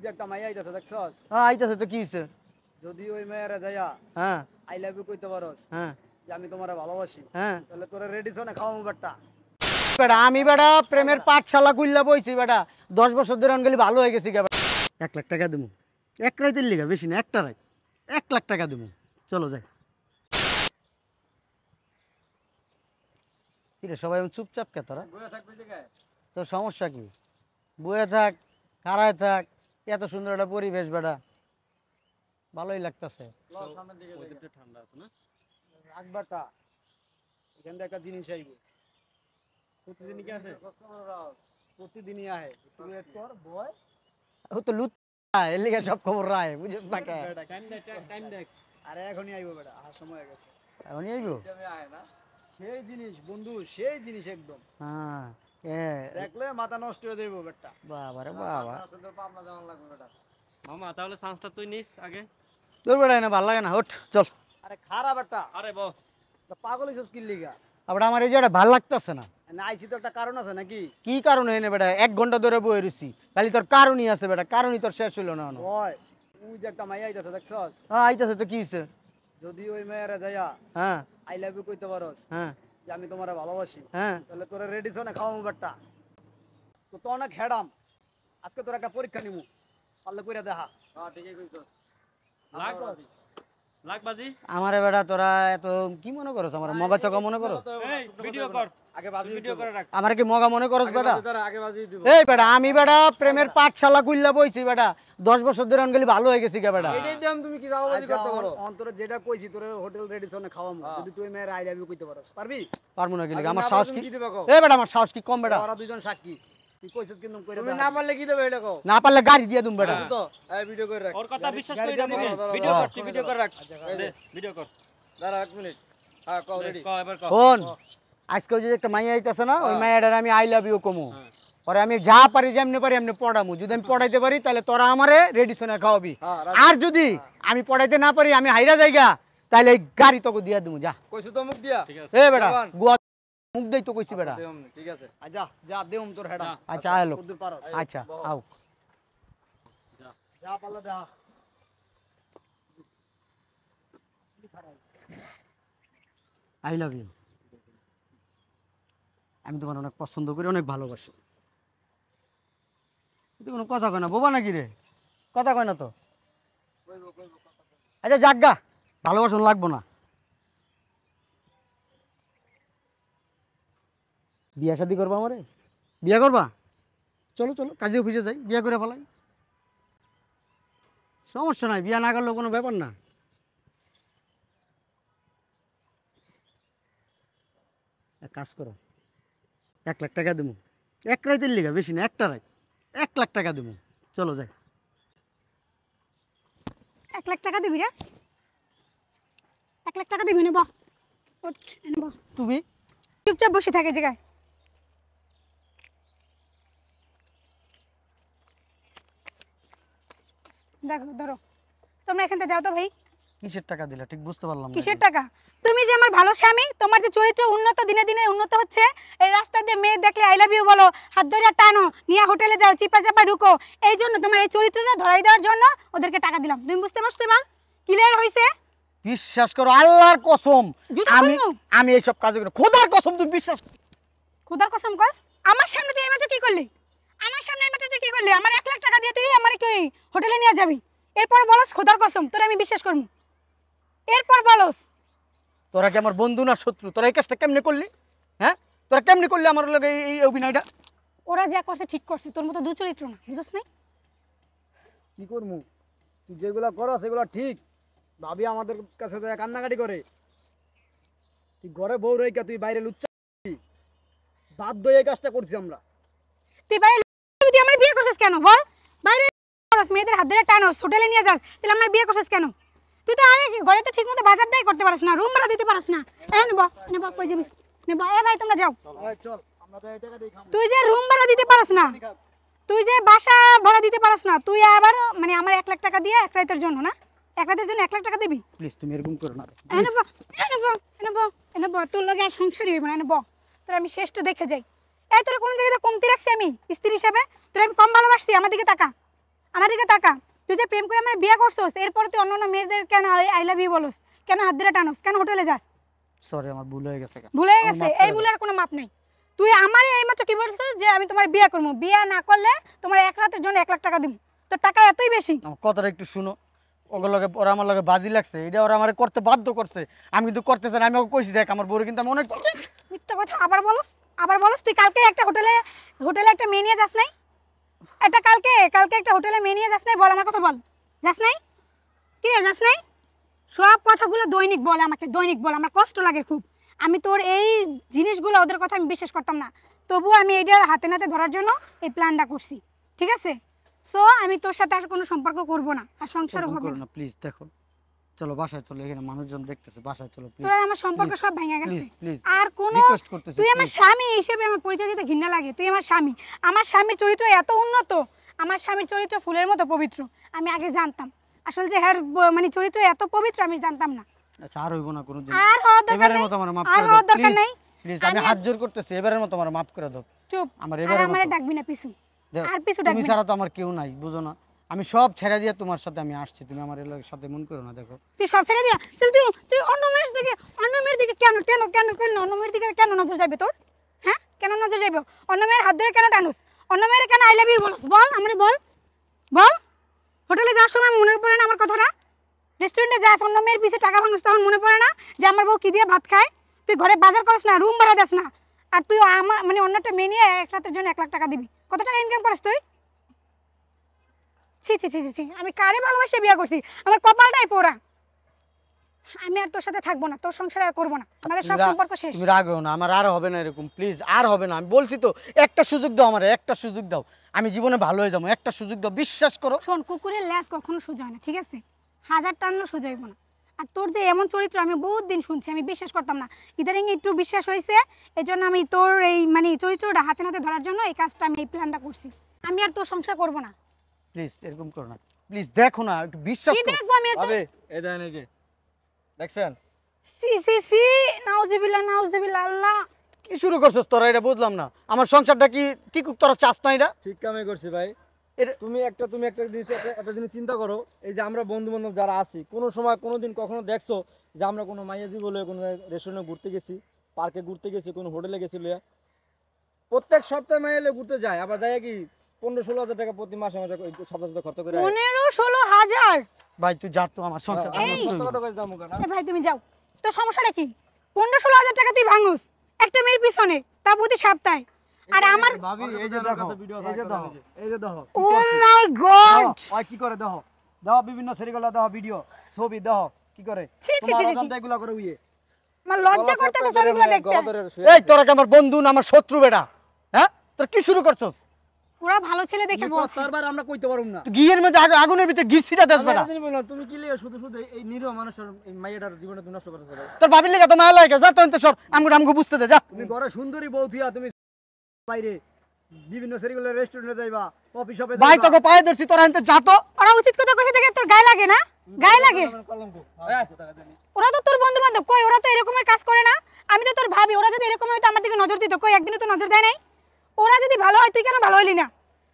যে একটা মাইয়া আইতাছে দেখছস? হ্যাঁ আইতাছে তো কি হইছে? যদি ওই মেয়েরা যাইয়া হ্যাঁ আই লাভ ইউ কইতে পারস হ্যাঁ যে আমি তোমারে ভালোবাসি, হ্যাঁ তাহলে তোরে রেডি শোনে খাওয়াবো বেটা। বেটা আমি বেটা প্রেমের পাঠশালা কইলা বইছি বেটা 10 বছর ধরে অনগেলি ভালো হয়ে গেছি গে বেটা। 1 লাখ টাকা দেবো এক রাইতের লিগা, বেশি না, একটা রাত 1 লাখ টাকা দেবো। চলো যাই। কিরে সবাই এমন চুপচাপ কে তোরা? তোর সমস্যা কি? বয়ে থাক, খাড়ায় থাক, এত সুন্দর একটা পরিবেশ বেটা, ভালোই লাগতেছে। ঠান্ডা আছে না? রাখ বেটা, এখান থেকে একটা জিনিস আইবে। প্রতিদিনই কি আসে? প্রতিদিনই আহে। একটু ওয়েট কর, বয়। ও তো লুট এর লিগা সব খবর রায়, বুঝছ না কে? টাইম দেখ। আরে এখনই আইবো বেটা, আসার সময় হয়ে গেছে। এখনই আইবো? সেই জিনিস বন্ধু, সেই জিনিস একদম। হ্যাঁ দেখলে মাথা নষ্ট হয়ে যাইবো বেটা। বাবা রে বাবা। মামা তাহলে চান্সটা তুই নিস আগে। তোর বেটা না ভালো লাগে না, ওঠ চল। আরে খারাপ বেটা, আরে বল। পাগল হইছস কি লিগা? আবার আমার এই জায়গাটা ভালো লাগতেছে না। না আইছি তো একটা কারণ আছে নাকি? কি কারণ হইনে বেটা? 1 ঘন্টা ধরে বয়ে রইছি, খালি তোর কারণই আছে বেটা, কারণই তোর শেষ হইল না। ওই ওই যে একটা মাইয়া আইতাছে দেখছস? হ্যাঁ আইতাছে তো কি হইছে? যদি ওই মেয়েরা যাইয়া হ্যাঁ আই লাভ ইউ কইতে পারস হ্যাঁ যে আমি তোমারে ভালোবাসি, হ্যাঁ তাহলে তোরে রেডি শোনে খাওয়াবো বেটা। তো অনেক হেডাম, আজকে তোর একটা পরীক্ষা নিমু, পারলে কইরা দেখা। হ্যাঁ ঠিকই কইছস। লাগবাজি। আমারে বেটা তোরা এত কি মনে করছ? আমার মগা চকা মনে করছ? এই ভিডিও কর, আগে বাজি ভিডিও করে রাখ। আমার কি মগা মনে করছ বেটা? আগে বাজি দিব। এই বেটা আমি বেটা প্রেমের পাঠশালা কইলা বইছি বেটা 10 বছর ধরে অনগেলি ভালো হয়ে গেছি গে বেটা। এটাই দাম, তুমি কি দাওবাজি করতে পারো? অন্তরে যেটা কইছি তোরে হোটেল রেডি শোনে খাওয়ামু, যদি তুই মেয়ের আই লাভ ইউ কইতে পারস। পারবি? পারমু না কি লাগা? আর আমার না সাহস পারলে কি? তুমি কি দিবা কও? এই বেটা আমার সাহস কি কম বেটা? ওরা দুইজন সাক্ষী, তুই কইছস কিন্তু কইরা তুমি দেখা। না পারলে কি দেবে এটা কও? না পারলে গাড়ি দিয়ে দুম বেটা। তো এই ভিডিও করে রাখ। ওর কথা বিশ্বাস গাড়ি করি না দিয়ে তুমি। দিবি? ভিডিও হ্যাঁ। কর, তুই ভিডিও করে রাখ। দে ভিডিও কর। দাঁড়া 1 মিনিট। হ্যাঁ কও রেডি। ক এবার ক। শোন আজকে ওই যে একটা মাইয়া আইতাছে না, ওই মাইয়াটার আমি আই লাভ ইউ কমু। পরে আমি যা পারি যেমনি পারি এমনি পড়ামু। যদি আমি পড়াইতে পারি তাহলে তোরা আমারে রেডি শোনা খাওয়াবি। আর যদি আমি পড়াইতে না পারি, আমি হাইরা যাইগা, তাহলে এই গাড়ি তোকে দিয়া দিমু। যা কইছো তো মুখ দিয়া? ঠিক আছে। এ বেটা গুয়া মুখ দেই তো কইছি বেটা। ঠিক আছে। যা যা দেউম তোর হেডাম। আচ্ছা আয় লোক। কদ্দুর পারস? আচ্ছা আও। যা পারলে দেখা। I love you. আমি তোমার অনেক পছন্দ করি, অনেক ভালোবাসি। তুই কোনো কথা কয় না, বোবা নাকি রে? কথা কয় না তো। আচ্ছা যাজ্ঞা, ভালোবাসন লাগবো না। বিয়া শাদি করবা আমারে? বিয়া করবা? চলো চলো কাজে অফিসে যাই, বিয়া করে ফেলাই। সমস্যা নাই, বিয়া না করলেও কোনো ব্যাপার না। এক কাজ করো, 1 লাখ টাকা দেবো এক রাইতের লিগা, বেশি না, একটা রাত 1 লাখ টাকা দেবো। চলো যাই। 1 লাখ টাকা দিবি রে? 1 লাখ টাকা দিবি নেব? ওঠ নেব। তুমি চুপচাপ বসে থাকে জায়গায়। দেখো ধরো, তোমরা এখান থেকে যাও তো ভাই। কিসের টাকা দিলা ঠিক বুঝতে পারলাম না। কিসের টাকা? তুমি যে আমার ভালো স্বামী, তোমার যে চরিত্র উন্নত দিনে দিনে উন্নত হচ্ছে, এই রাস্তা দিয়ে মেয়ে দেখলে আই লাভ ইউ বলো, হাত ধরে টানো, নিয়ে হোটেলে যাও, চিপা চাপা ঢুকো, এই জন্য তোমার এই চরিত্রটা ধরাই দেওয়ার জন্য ওদেরকে টাকা দিলাম। তুমি বুঝতে পারছো এবার? ক্লিয়ার হইছে? বিশ্বাস করো আল্লাহর কসম, জুতা আমি খুলবো? আমি এইসব কাজ করি, খোদার কসম তুমি বিশ্বাস করো। খোদার কসম কস? আমার সামনে তুই এইমাত্র কি করলি? আমার সামনে এইমাত্র তুই কি করলি? আমার 1 লাখ টাকা দিয়ে তুই আমার কি হোটেলে নিয়ে যাবি? এরপর বলস খোদার কসম তোর আমি বিশ্বাস করব? এরপর বলস তোরা কি আমার বন্ধু না শত্রু? তোরা এই কাজটা কেমনে করলি? হ্যাঁ তোরা কেমনে করলি আমার লগে এই অভিনয়টা? ওরা যা করছে ঠিক করছে, তোর মতো দু চরিত্র না, বুঝছ নাই? কি করমু? তুই যেগুলা করস সেগুলা ঠিক, ভাবি আমাদের কাছে তো কান্নাকাটি করে। তুই ঘরে বউ রইকা তুই বাইরে লুচ্চা, বাধ্য হয়ে এই কাজটা করছি আমরা। তুই বাইরে তুই আমার বিয়ে করছিস কেন বল? বাইরে করস, মেয়েদের হাত ধরে টানোস, হোটেলে নিয়ে যাস, তাহলে আমার বিয়ে করছিস কেন? তুই তো আরে ঘরে তো ঠিকমতো বাজারটাই করতে পারিস না, রুম ভাড়া দিতে পারিস না। নেব নেব, কই যাবি? নেব। এ ভাই তোমরা যাও। চল আমরা তো এই টাকা দিয়ে খাবো। তুই যে রুম ভাড়া দিতে পারিস না, তুই যে বাসা ভাড়া দিতে পারিস না, তুই আবার মানে আমার 1 লাখ টাকা দিয়ে এক রাতের জন্য না, এক রাতের জন্য 1 লাখ টাকা দিবি? প্লিজ তুমি এরকম করো না। এনেব এনেব এনেব এনেব, তোর লগে আর সংসারই হইব না। এনেব, তোর আমি শেষটা দেখে যাই। এই তোর কোন জায়গায় কমতি রাখছি আমি স্ত্রী হিসাবে? তোর আমি কম ভালোবাসছি? আমার দিকে তাকা। আমার দিকে তাকা, তুই যে প্রেম করে আমার বিয়ে করছস, এরপর তুই অন্য মেয়েদের কেন আই লাভ ইউ বলস, কেন হাত ধরে টানোস, কেন হোটেলে যাস? সরি আমার ভুল হয়ে গেছে। ভুলে গেছে? এই ভুলের কোনো মাপ নেই। তুই আমার এইমাত্র কি বলছিস যে আমি তোমার বিয়ে করবো, বিয়ে না করলে তোমার এক রাতের জন্য 1 লাখ টাকা দিব। তোর টাকা এতই বেশি? আমার কথাটা একটু শুনো। ওগুলো লগে ওরা আমার লগে বাজি লাগছে, এটা ওরা আমার করতে বাধ্য করছে, আমি কিন্তু করতে চাই না। আমি ওকে কইছি দেখ আমার বউরে কিন্তু আমি অনেক মিথ্যা কথা আবার বলস। তুই কালকে একটা হোটেলে একটা মেয়ে নিয়ে যাস নাই? কালকে একটা হোটেলে মেয়ে নিয়ে যাস নাই? বল আমার কথা বল, যাস নাই? কি রে, যাস নাই? সব কথাগুলো দৈনিক বল আমাকে, দৈনিক বল, আমার কষ্ট লাগে খুব। আমি তোর এই জিনিসগুলো ওদের কথা আমি বিশ্বাস করতাম না, তবুও আমি এইটা হাতে নাতে ধরার জন্য এই প্ল্যানটা করছি, ঠিক আছে? সো আমি তোর সাথে আর কোনো সম্পর্ক করব না, আর সংসারও হবে না। প্লিজ দেখো, চলো বাসায় চলো, এখানে মানুষজন দেখতেছে, বাসায় চলো প্লিজ। তোর আর আমার সম্পর্ক সব ভেঙে গেছে। প্লিজ আর কোনো রিকোয়েস্ট করতেছি, তুই আমার স্বামী হিসেবে আমার পরিচয় দিতে ঘৃণা লাগে। তুই আমার স্বামী, আমার স্বামীর চরিত্র এত উন্নত, আমার স্বামীর চরিত্র ফুলের মতো পবিত্র। আমি আগে জানতাম আসলে যে হ্যার মানে চরিত্র এত পবিত্র, আমি জানতাম না। আচ্ছা আর হইব না কোনোদিন, আর হওয়ার দরকার এবারের নেই, মতো আমার মাফ আর করে হওয়ার দাও দরকার নেই। প্লিজ। আমি হাত জোর করতেছি, এবারের মতো আমার মাফ করে দাও। চুপ, আমার আর এবারের আমারে মতো। ডাকবি না পিছু, দেখ, আর পিছু তুমি ডাকবি না। ছাড়া তো আমার কেউ নাই, বুঝো না? আমি সব ছেড়ে দিয়ে তোমার সাথে আমি আসছি, তুমি আমার এর সাথে মন করো না। দেখো তুই সব ছেড়ে দিয়া তাহলে তুই অন্য মেয়ের দিকে কেন অন্য মেয়ের দিকে কেন নজর যাবে তোর? হ্যাঁ, কেন নজর যাবে? অন্য মেয়ের হাত ধরে কেন টানুস? অন্য মেয়ের কেন আই লাভ ইউ বলস? বল আমারে, বল। হোটেলে যাওয়ার সময় মনে পড়ে না আমার কথাটা? রেস্টুরেন্টে যাস, অন্য মেয়ের পিছে টাকা ভাঙিস, তখন মনে পড়ে না যে আমার বউ কি দিয়ে ভাত খায়? তুই ঘরে বাজার করিস না, রুম ভাড়া দেস না, আর তুই আমার মানে অন্যটা মেয়ে নিয়ে এক রাতের জন্য 1 লাখ টাকা দিবি। কত টাকা ইনকাম করিস তুই? ছি ছি ছি ছি ছি, আমি কারে ভালোবাসে বিয়ে করছি? আমার কপালটাই পোড়া। আমি আর তোর সাথে থাকবো না, তোর সংসার আর করবো না, আমাদের সব সম্পর্ক শেষ। তুমি রাগো না, আমার আর হবে না এরকম, প্লিজ আর হবে না। আমি বলছি তো, একটা সুযোগ দাও আমারে, একটা সুযোগ দাও, আমি জীবনে ভালো হয়ে যাবো, একটা সুযোগ দাও, বিশ্বাস করো। শোন, কুকুরের ল্যাজ কখনো সোজা হয় না, ঠিক আছে? 1000 টানলেও সোজা হইব না। আর তোর যে এমন চরিত্র আমি বহুত দিন শুনছি, আমি বিশ্বাস করতাম না, ইদানিং একটু বিশ্বাস হয়েছে। এই জন্য আমি তোর এই মানে চরিত্রটা হাতে নাতে ধরার জন্য এই কাজটা, আমি এই প্ল্যানটা করছি। আমি আর তোর সংসার করবো না। প্লিজ এরকম করো না, প্লিজ দেখো না, একটু বিশ্বাস কি করো। দেখবো আমি? তো আবে এই দেখেন, এই যে দেখছেন, সি সি সি, নাউজুবিল্লাহ, আল্লাহ। কি শুরু করছিস তোরা? এটা বুঝলাম না, আমার সংসারটা কি ঠিক তোরা চাস না? এটা ঠিক কামই করছি ভাই। এটা- তুমি একটা জিনিস একটা জিনিস চিন্তা করো, এই যে আমরা বন্ধু বান্ধব যারা আছি, কোনো সময় কোনোদিন কখনো দেখছো যে আমরা কোনো মাইয়াজি বলে কোনো রেস্টুরেন্টে ঘুরতে গেছি, পার্কে ঘুরতে গেছি, কোনো হোটেলে গেছি লইয়া? প্রত্যেক সপ্তাহে মাইয়ালে ঘুরতে যায়, আবার যায় কি 15-16 হাজার টাকা প্রতি মাসে মাসে সপ্তাহে খরচ করে। 15-16 হাজার? ভাই তুই যা তো, আমার সংসার এই, ভাই তুমি যাও, তোর সমস্যাটা কি? 15-16 হাজার টাকা তুই ভাঙুস একটা মেয়ের পিছনে, তা প্রতি সপ্তাহে। আর আমার ভাবি এই যে দেখো, এই যে দেখো, এই যে দেখো ও মাই গড, ওই কি করে দেখো, দেখো বিভিন্ন সেরিগুলো দেখো, ভিডিও ছবি দেখো কি করে। ছি, ছি, তোমার ছি, ছি। অজান্তে এগুলা করে উইয়ে। আমার লজ্জা করতেছে ছবিগুলো দেখতে। এই তোরা কি আমার বন্ধু না আমার শত্রু বেটা? হ্যাঁ, তোর কি শুরু করছস? ওরা ভালো ছেলে দেখে বলছে। তারবার আমরা কইতে পারুম না। তুই ঘিয়ের মধ্যে আগুনের ভিতরে ঘি ছিটা দেস বেটা। তুমি কি লিয়ে শুধু শুধু এই নিরীহ মানুষের এই মাইয়াটার জীবনে তুমি নষ্ট করতেছো ভাই? তোর ভাবির লেগে তো মায়া লাগে, যা তো সব আমগো বুঝতে দে, যা। তুমি ঘরে সুন্দরী বউ থিয়া তুমি বাইরে বিভিন্ন সেরিগুলো রেস্টুরেন্টে যাইবা, কফি শপে ভাই তোকে পায়ে ধরছি, তোরা আনতে যা তো। ওরা উচিত কথা কইছে দেখে তোর গায়ে লাগে না? গায়ে লাগে? কলঙ্ক। ওরা তো তোর বন্ধু বান্ধব, কই ওরা তো এরকমের কাজ করে না। আমি তো তোর ভাবি, ওরা যদি এরকম হয়তো আমার দিকে নজর দিত, কই একদিনও তো নজর দেয় নাই। ওরা যদি ভালো হয়, তুই কেন ভালো হইলি না?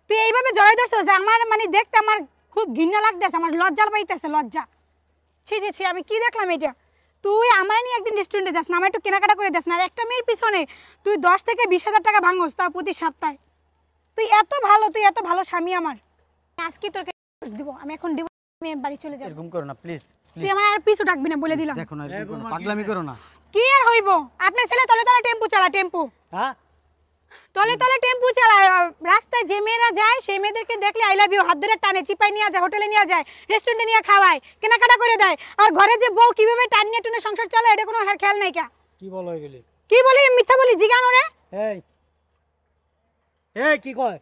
তুই এইভাবে জড়াই ধরছস যে আমার মানে দেখতে আমার খুব ঘৃণা লাগতেছে, আমার লজ্জা পাইতেছে, লজ্জা। ছি ছি ছি, আমি কি দেখলাম এটা? তুই আমার নিয়ে একদিন রেস্টুরেন্টে যাস না, আমার একটু কেনাকাটা করে দেস না, আর একটা মেয়ের পিছনে তুই 10 থেকে 20 হাজার টাকা ভাঙস, তা প্রতি সপ্তাহে। তুই এত ভালো স্বামী আমার। আজকে তোর দিব, আমি এখন দিব, আমি বাড়ি চলে যাব। এরকম করো না প্লিজ, তুই আমার আর পিছু ডাকবি না বলে দিলাম। দেখো না, এরকম করো না, পাগলামি করো না। কি আর হইব? আপনার ছেলে তলে তলে টেম্পু চালা, টেম্পু হ্যাঁ, তলে তলে টেম্পু চালায়। রাস্তায় যে মেয়েরা যায় সেই মেয়েদেরকে দেখলে আই লাভ ইউ হাত ধরে টানে, চিপাই নিয়ে যায়, হোটেলে নিয়ে যায়, রেস্টুরেন্টে নিয়ে খাওয়ায়, কেনাকাটা করে দেয়। আর ঘরে যে বউ কিভাবে টান নিয়ে টুনে সংসার চালায়, এটা কোনো খেয়াল নাই কা? কি বলো এগুলি? কি বলি? মিথ্যা বলি? জিগানো রে। এই এই কি কয়?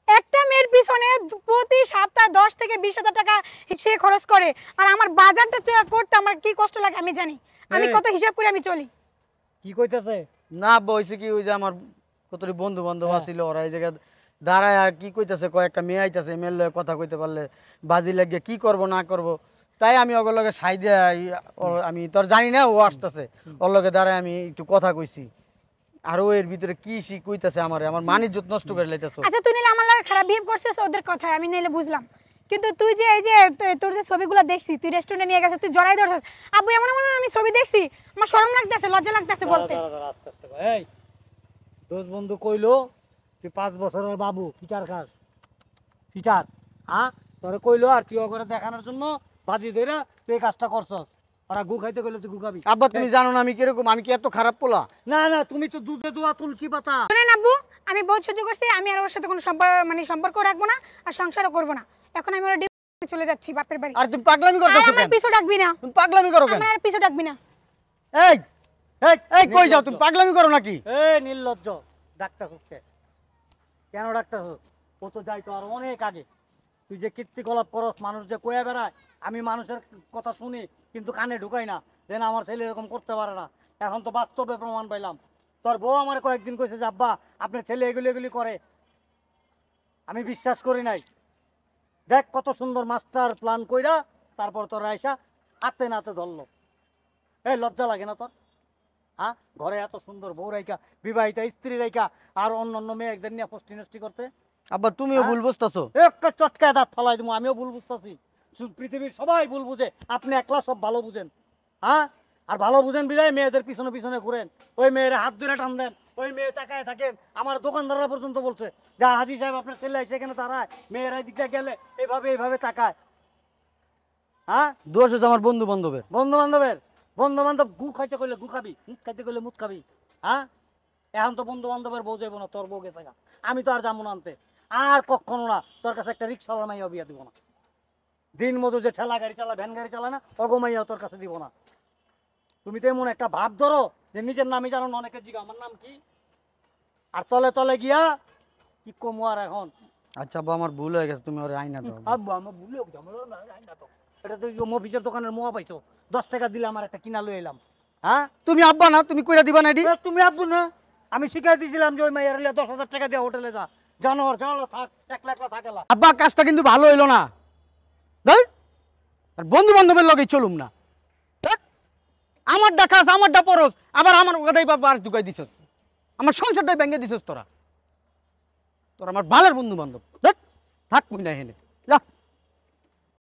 একটা মেয়ের পিছনে প্রতি সপ্তাহে 10 থেকে 20 হাজার টাকা সে খরচ করে। আর আমার বাজারটা করতে আমার কি কষ্ট লাগে আমি জানি। আমি কত হিসাব করে আমি চলি। কি কইতাছে? না বইছে কি, ওই যে আমার কতটি বন্ধু বান্ধব আছিল, ওরা এই জায়গায় দাঁড়ায় কি কইতাছে, কয়েকটা মেয়ে আইতাছে, মেয়ের লগে কথা কইতে পারলে বাজি লাগিয়ে কি করব না করব, তাই আমি ওগুলো লগে সাই দিয়ে আমি তোর জানি না ও আসতেছে, ওর লগে দাঁড়ায় আমি একটু কথা কইছি। আর ও এর ভিতরে কি কইতাছে আমারে, আমার মানিজ্জত নষ্ট করে লাইতাছো। আচ্ছা তুই নিলে আমার লাগে খারাপ বিহেভ করছিস ওদের কথায়, আমি নিলে বুঝলাম, কিন্তু তুই যে এই যে তোর যে ছবিগুলো দেখছি তুই রেস্টুরেন্টে নিয়ে গেছিস, তুই জড়াই ধরছিস। আব্বু এমন এমন আমি ছবি দেখছি, আমার শরম লাগতেছে, লজ্জা লাগতেছে বলতে। আস্তে আস্তে কর। এই দোষ বন্ধু কইলো তুই 5 বছরের বাবু ফিটার খাস, ফিটার, হ্যাঁ তোরে কইলো আর তুই ওরে দেখানোর জন্য বাজি ধইরা তুই এই কাজটা করছস। ওরা গু খাইতে কইলো তুই গু খাবি। আব্বা তুমি জানো না আমি কিরকম, আমি কি এত খারাপ পোলা? না না তুমি তো দুধে দোয়া তুলসী পাতা। শুনেন আব্বু, আমি বহুত সহ্য করছি, আমি আর ওর সাথে কোনো সম্পর্ক রাখবো না আর সংসারও করবো না। এখন আমি ওর চলে যাচ্ছি বাপের বাড়ি। আর তুমি পাগলামি আর করতেছো আমার কেন? পিছু ডাকবি না, তুমি পাগলামি করো কেন? আমার আর পিছু ডাকবি না। এই এই এই কই যাও তুমি? পাগলামি করো নাকি? এই নির্লজ্জ, ডাক্তারকে কেন ডাক্তার? ও তো যাইতো আর অনেক আগে। তুই যে কীর্তিকলাপ করস, মানুষ যে কয়ে বেড়ায়, আমি মানুষের কথা শুনি কিন্তু কানে ঢুকাই না, যেন আমার ছেলে এরকম করতে পারে না। এখন তো বাস্তবে প্রমাণ পাইলাম। তোর বউ আমার কয়েকদিন কইছে যে আব্বা আপনার ছেলে এগুলি এগুলি করে, আমি বিশ্বাস করি নাই। দেখ কত সুন্দর মাস্টার প্ল্যান কইরা তারপর তোর আয়সা হাতে নাতে ধরলো। এই লজ্জা লাগে না তোর? হ্যাঁ, ঘরে এত সুন্দর বউ রাইকা, বিবাহিতা স্ত্রী রাইকা, আর অন্য অন্য মেয়েদের নিয়ে পোস্টি নষ্টি করতে। আব্বা তুমিও ভুল বুঝতাছো। একটা চটকায় দাঁত ফলাই দেবো, আমিও ভুল বুঝতেছি, পৃথিবীর সবাই ভুল বুঝে, আপনি একলা সব ভালো বুঝেন। হ্যাঁ, আর ভালো বুঝেন বিদায় মেয়েদের পিছনে পিছনে ঘুরেন, ওই মেয়ের হাত ধরে টান দেন, ওই মেয়ে তাকায় থাকেন। আমার দোকানদাররা পর্যন্ত বলছে যা হাজি সাহেব আপনার ছেলে সেখানে তারায়, মেয়েরা দিকটা গেলে এইভাবে এইভাবে তাকায়। হ্যাঁ, দোষ হচ্ছে আমার বন্ধু বান্ধবের। বন্ধু বান্ধবের, বন্ধু বান্ধব গু খাইতে কইলে গু খাবি, মুখ খাইতে কইলে মুখ খাবি। হ্যাঁ, এখন তো বন্ধু বান্ধবের বউ যাইব না, তোর বউ গেছে গা। আমি তো আর যাবো না আনতে, আর কখনো না। তোর কাছে একটা রিক্সাওয়ালা মাইয়া বিয়া দিব না। দিন মতো যে ঠেলা গাড়ি চালা, ভ্যান গাড়ি চালায় না, অগমাইয়া তোর কাছে দিব না। তুমি তো এমন একটা ভাব ধরো যে নিজের নামই জানো না, অনেকের জিগা আমার নাম কি, আর তলে তলে গিয়া কি কমু আর এখন। আচ্ছা আব্বা আমার ভুল হয়ে গেছে, তুমি ওর আইনা দাও। আব্বু আমার ভুলে তো এটা তো মফিসের দোকানের মোয়া পাইছো, 10 টাকা দিলে আমার একটা কিনা লই এলাম। হ্যাঁ, তুমি আব্বা না, তুমি কইরা দিবা না এডি? তুমি আব্বু না, আমি শিখাই দিয়েছিলাম যে ওই মাইয়ার 10,000 টাকা দিয়ে হোটেলে যা, জানোয়ার জানো থাক, একলা একলা থাকেলা। আব্বা কাজটা কিন্তু ভালো হইলো না। ধর, আর বন্ধু বান্ধবের লগে চলুম না। ধ্যাৎ, আমারটা খাস, আমারটা পরস, আবার আমার কথাই বাবা আর ঢুকাই দিছস, আমার সংসারটাই ভেঙে দিছস তোরা। তোরা আমার ভালোর বন্ধু বান্ধব, থাক মুই না হেনে যা।